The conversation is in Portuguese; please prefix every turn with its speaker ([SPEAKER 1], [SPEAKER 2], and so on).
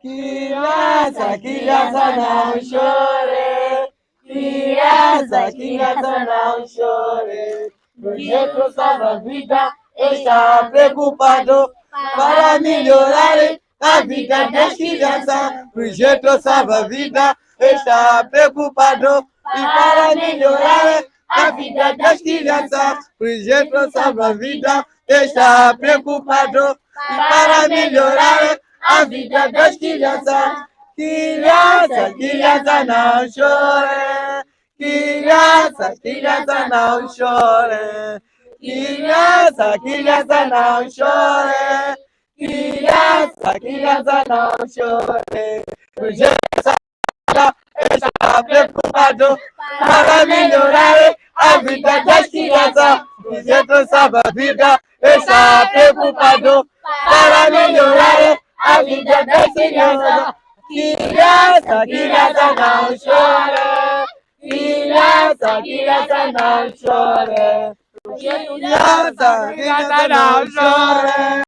[SPEAKER 1] Criança, não chore. Criança, não chore. Projeto Salva Vida está preocupado para melhorar a vida das crianças. Projeto Salva Vida está preocupado para melhorar a vida das crianças. Projeto Salva Vida está preocupado para melhorar a vida das crianças. Criança, não chore. Criança, não chore. Criança, não chore. Criança, não chore. O Jesus está preocupado para melhorar a vida das crianças. O Jesus salva a vida, está preocupado para melhorar a vida das crianças. Criança, não chore. Criança, não chore. Criança, não chore.